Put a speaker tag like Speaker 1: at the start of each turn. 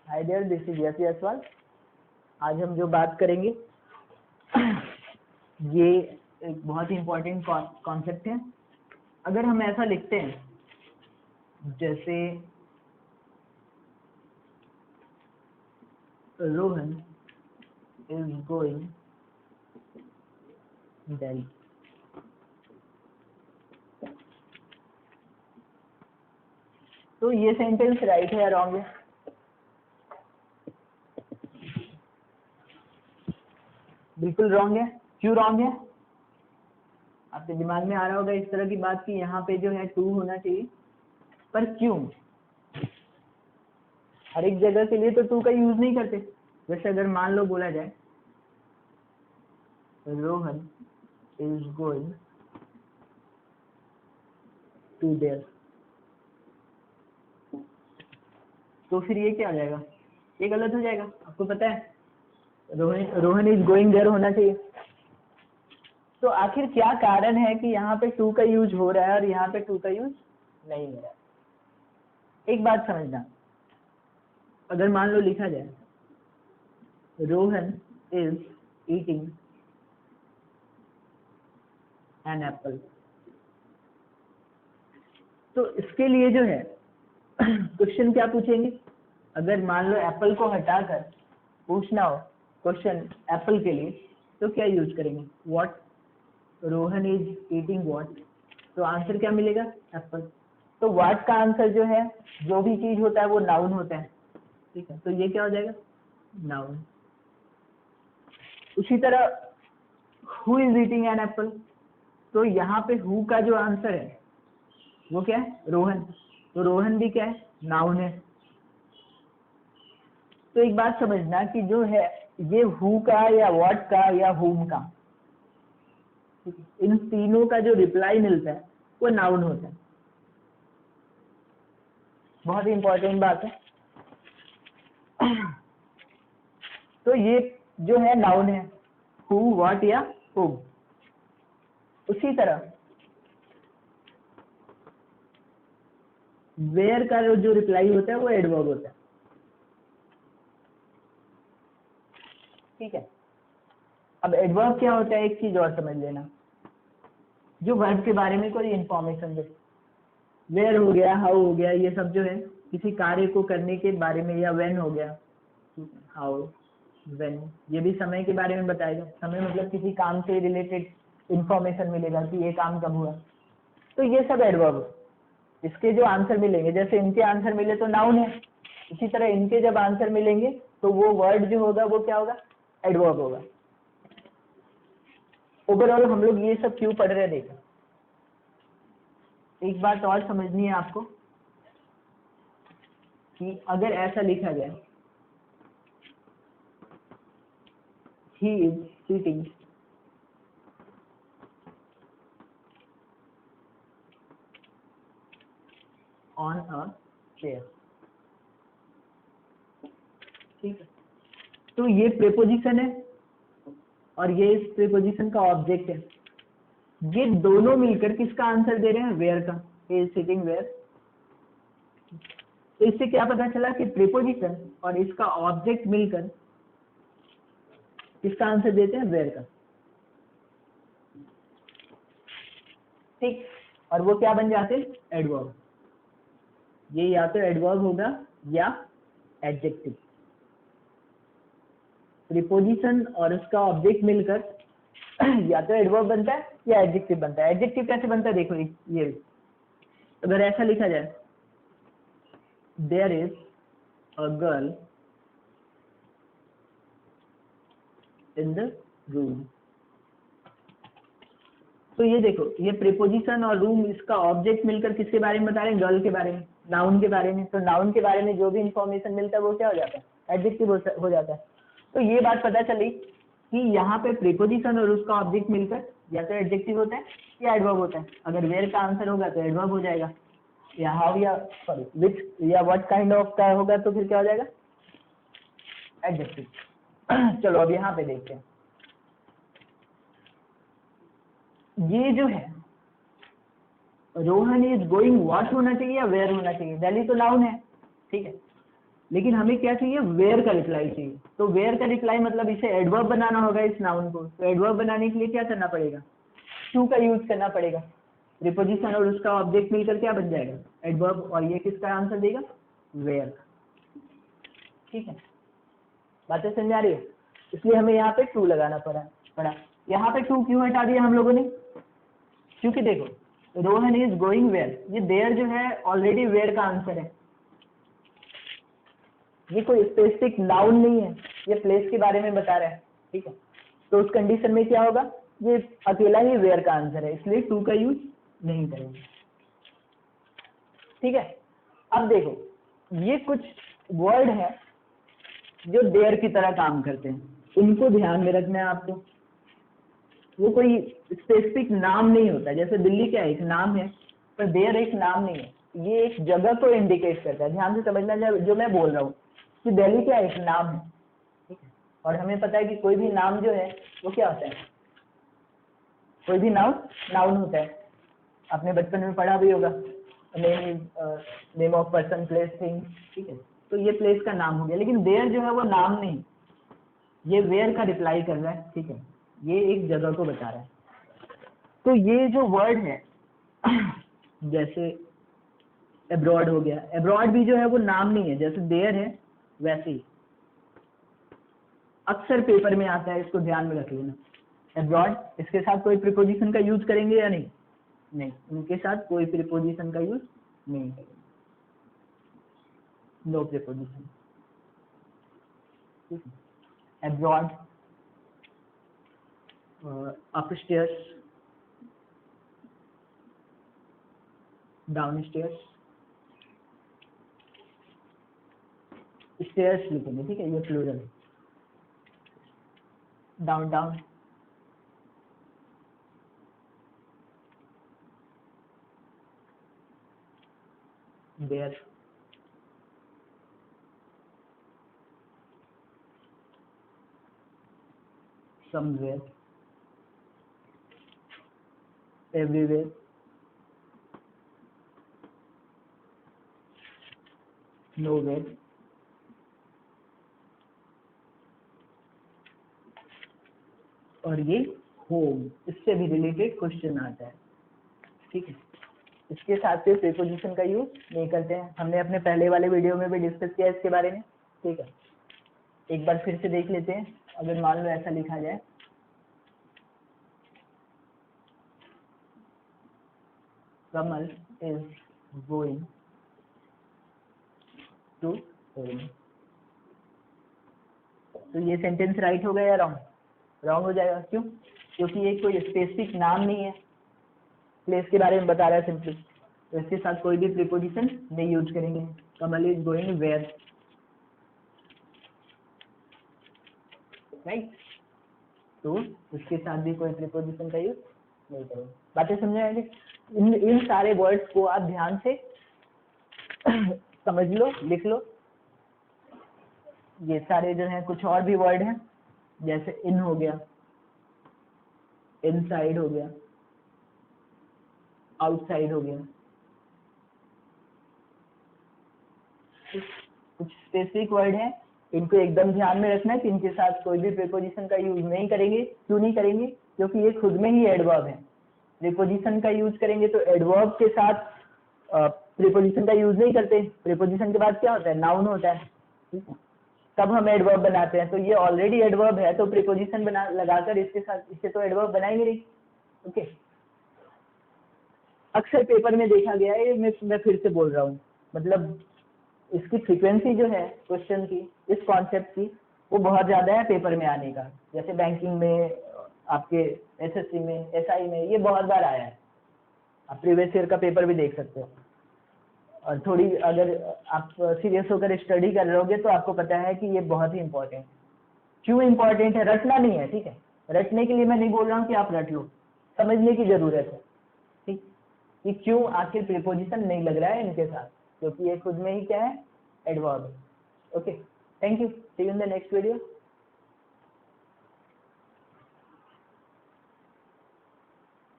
Speaker 1: Hi there, this is यस यशवाल। आज हम जो बात करेंगे ये एक बहुत ही इम्पोर्टेंट कॉन्सेप्ट है। अगर हम ऐसा लिखते हैं जैसे रोहन इज गोइंग दिल्ली, तो ये सेंटेंस राइट है या रॉन्ग है? बिल्कुल रॉन्ग है। क्यों रॉन्ग है? आपके दिमाग में आ रहा होगा इस तरह की बात कि यहाँ पे जो है टू होना चाहिए, पर क्यों? हर एक जगह के लिए तो टू का यूज नहीं करते। जैसे अगर मान लो बोला जाए Rohan is going to there, तो फिर ये क्या हो जाएगा? ये गलत हो जाएगा। आपको पता है रोहन इज गोइंग देयर होना चाहिए। तो आखिर क्या कारण है कि यहाँ पे टू का यूज हो रहा है और यहाँ पे टू का यूज नहीं हो रहा है? एक बात समझना, अगर मान लो लिखा जाए Rohan is eating an apple, तो इसके लिए जो है क्वेश्चन क्या पूछेंगे? अगर मान लो एप्पल को हटाकर पूछना हो क्वेश्चन एप्पल के लिए, तो क्या यूज करेंगे? What, Rohan is eating what, तो आंसर क्या मिलेगा? एप्पल। तो व्हाट का आंसर जो है, जो भी चीज होता है वो नाउन होता है, ठीक है? तो ये क्या हो जाएगा? नाउन। उसी तरह who is eating an apple, तो यहाँ पे हु का जो आंसर है वो क्या है? रोहन। तो रोहन भी क्या है? नाउन है। तो एक बात समझना कि जो है ये हु का या व्हाट का या हुम का, इन तीनों का जो रिप्लाई मिलता है वो नाउन होता है। बहुत ही इंपॉर्टेंट बात है। तो ये जो है नाउन है, हु, व्हाट या हुम। उसी तरह वेयर का जो रिप्लाई होता है वो एडवर्ब होता है, ठीक है? अब एडवर्ब क्या होता है, एक चीज और समझ लेना, जो वर्ब के बारे में कोई इंफॉर्मेशन दे। वेयर हो गया, हाउ हो गया, ये सब जो है किसी कार्य को करने के बारे में, या व्हेन हो गया, हाउ, व्हेन, ये भी समय के बारे में बताएगा। समय मतलब किसी काम से रिलेटेड इंफॉर्मेशन मिलेगा कि ये काम कब हुआ। तो ये सब एडवर्ब, इसके जो आंसर मिलेंगे, जैसे इनके आंसर मिले तो नाउन है, इसी तरह इनके जब आंसर मिलेंगे तो वो वर्ड जो होगा वो क्या होगा? एडवर्ब होगा। ओवरऑल हम लोग ये सब क्यों पढ़ रहे हैं? देखो, एक बात और समझनी है आपको कि अगर ऐसा लिखा जाए he is sitting on a chair, ठीक है? तो ये प्रीपोजिशन है और ये इस प्रीपोजिशन का ऑब्जेक्ट है। ये दोनों मिलकर किसका आंसर दे रहे हैं? वेयर का। he is sitting where। तो इससे क्या पता चला कि प्रीपोजिशन और इसका ऑब्जेक्ट मिलकर किसका आंसर देते हैं? वेयर का, ठीक? और वो क्या बन जाते हैं? एडवर्ब। ये या तो एडवर्ब होगा या एडजेक्टिव। प्रीपोजिशन और उसका ऑब्जेक्ट मिलकर या तो एडवर्ब बनता है या एडजेक्टिव बनता है। एडजेक्टिव कैसे बनता है? देखो, ये अगर ऐसा लिखा जाए there is a girl in the room, तो ये देखो, ये प्रीपोजिशन और रूम, इसका ऑब्जेक्ट मिलकर किसके बारे में बता रहे हैं? गर्ल के बारे में, नाउन के बारे में। तो नाउन के बारे में जो भी इंफॉर्मेशन मिलता है वो क्या हो जाता है? एडजेक्टिव हो जाता है। तो ये बात पता चली कि यहाँ पे प्रीपोजिशन और उसका ऑब्जेक्ट मिलकर या तो एडजेक्टिव होता है या एडवर्ब होता है। अगर वेयर का आंसर होगा तो एडवर्ब हो जाएगा, या हाउ या सॉरी विच या व्हाट काइंड ऑफ का होगा तो फिर क्या हो जाएगा? एडजेक्टिव। चलो अब यहाँ पे देखते हैं, ये जो है रोहन इज गोइंग व्हाट होना चाहिए या वेयर होना चाहिए? दिल्ली तो नाउन है, ठीक है? लेकिन हमें क्या चाहिए, वेयर का रिप्लाई चाहिए। तो वेयर का रिप्लाई मतलब इसे एडवर्ब बनाना होगा इस नाउन को। तो एडवर्ब बनाने के लिए क्या करना पड़ेगा, टू का यूज करना पड़ेगा। प्रीपोजिशन और उसका ऑब्जेक्ट मिलकर क्या बन जाएगा, एडवर्ब, और ये किसका आंसर देगा, वेयर का। ठीक है, बातें समझ आ रही है। इसलिए हमें यहाँ पे टू लगाना पड़ा। यहाँ पे टू क्यों हटा दिया हम लोगों ने, क्योंकि देखो रोहन इज गोइंग वेयर, ये देयर जो है ऑलरेडी वेयर का आंसर है, ये कोई स्पेसिफिक नाउन नहीं है, ये प्लेस के बारे में बता रहा है। ठीक है, तो उस कंडीशन में क्या होगा, ये अकेला ही वेयर का आंसर है, इसलिए टू का यूज नहीं करेंगे। ठीक है, अब देखो ये कुछ वर्ड है जो देयर की तरह काम करते हैं, उनको ध्यान में रखना है आपको। वो कोई स्पेसिफिक नाम नहीं होता, जैसे दिल्ली क्या एक नाम है, पर देयर एक नाम नहीं है, ये एक जगह को इंडिकेट करता है। ध्यान से समझना जो मैं बोल रहा हूँ कि दिल्ली क्या एक नाम है। ठीक है, और हमें पता है कि कोई भी नाम जो है वो क्या होता है, कोई भी नाउन होता है। आपने बचपन में पढ़ा भी होगा, name of person, place, thing. ठीक है, तो ये प्लेस का नाम हो गया, लेकिन देयर जो है वो नाम नहीं, ये वेयर का रिप्लाई कर रहा है। ठीक है, ये एक जगह को बता रहा है। तो ये जो वर्ड है जैसे अब्रॉड हो गया, अब्रॉड भी जो है वो नाम नहीं है, जैसे देयर है वैसे ही अक्सर पेपर में आता है, इसको ध्यान में रख लेना। अब्रॉड, इसके साथ कोई प्रीपोजिशन का यूज करेंगे या नहीं, नहीं, इनके साथ कोई प्रीपोजिशन का यूज नहीं करेंगे, no preposition. Abroad, upstairs, downstairs, stairs लिखेंगे। ठीक है, ये प्लूरल है, down down, there, somewhere, everywhere, nowhere, और ये होम, इससे भी रिलेटेड क्वेश्चन आता है। ठीक है, इसके साथ से प्रीपोजिशन का यूज नहीं करते हैं, हमने अपने पहले वाले वीडियो में भी डिस्कस किया इसके बारे में। ठीक है, एक बार फिर से देख लेते हैं। अगर मान लो ऐसा लिखा जाए, कमल इज गोइंग टू होम, तो ये सेंटेंस राइट होगा या रॉन्ग, रॉन्ग हो जाएगा। क्यों, क्योंकि ये कोई स्पेसिफिक नाम नहीं है, प्लेस के बारे में बता रहा है सिंपली, तो इसके साथ कोई भी प्रीपोजिशन नहीं यूज करेंगे। कमल इज गोइंग वेयर, राइट, तो उसके साथ भी कोई प्रीपोजिशन का यूज नहीं करेंगे। बातें समझ आएंगे। इन सारे वर्ड्स को आप ध्यान से समझ लो, लिख लो। ये सारे जो हैं, कुछ और भी वर्ड हैं, जैसे इन हो गया, इनसाइड हो गया, आउटसाइड हो गया, कुछ स्पेसिफिक वर्ड हैं, इनको एकदम ध्यान में रखना है कि इनके साथ कोई भी प्रीपोजिशन का यूज नहीं करेंगे। क्यों नहीं करेंगे, क्योंकि ये खुद में ही एडवर्ब है। प्रीपोजिशन का यूज करेंगे तो एडवर्ब के साथ प्रीपोजिशन का यूज नहीं करते, प्रीपोजिशन के बाद क्या होता है, नाउन होता है। तब हम एडवर्ब बनाते हैं, तो ये ऑलरेडी एडवर्ब है, तो प्रीपोजिशन बना लगाकर इसके साथ इससे तो एडवर्ब बनाएंगे नहीं। ओके, अक्सर पेपर में देखा गया है, मैं फिर से बोल रहा हूँ, मतलब इसकी फ्रीक्वेंसी जो है क्वेश्चन की, इस कॉन्सेप्ट की, वो बहुत ज्यादा है पेपर में आने का। जैसे बैंकिंग में, आपके एसएससी में, एसआई में, ये बहुत बार आया है। आप प्रीवियस ईयर का पेपर भी देख सकते हो। और थोड़ी अगर आप सीरियस होकर स्टडी कर रहोगे तो आपको पता है कि ये बहुत ही इंपॉर्टेंट है। क्यों इंपॉर्टेंट है, रटना नहीं है। ठीक है, रटने के लिए मैं नहीं बोल रहा हूँ कि आप रट लो, समझने की जरूरत है। ठीक, कि क्यों आखिर प्रीपोजिशन नहीं लग रहा है इनके साथ, क्योंकि ये खुद में ही क्या है, एडवर्ब है। Okay, thank you, see you in the next video.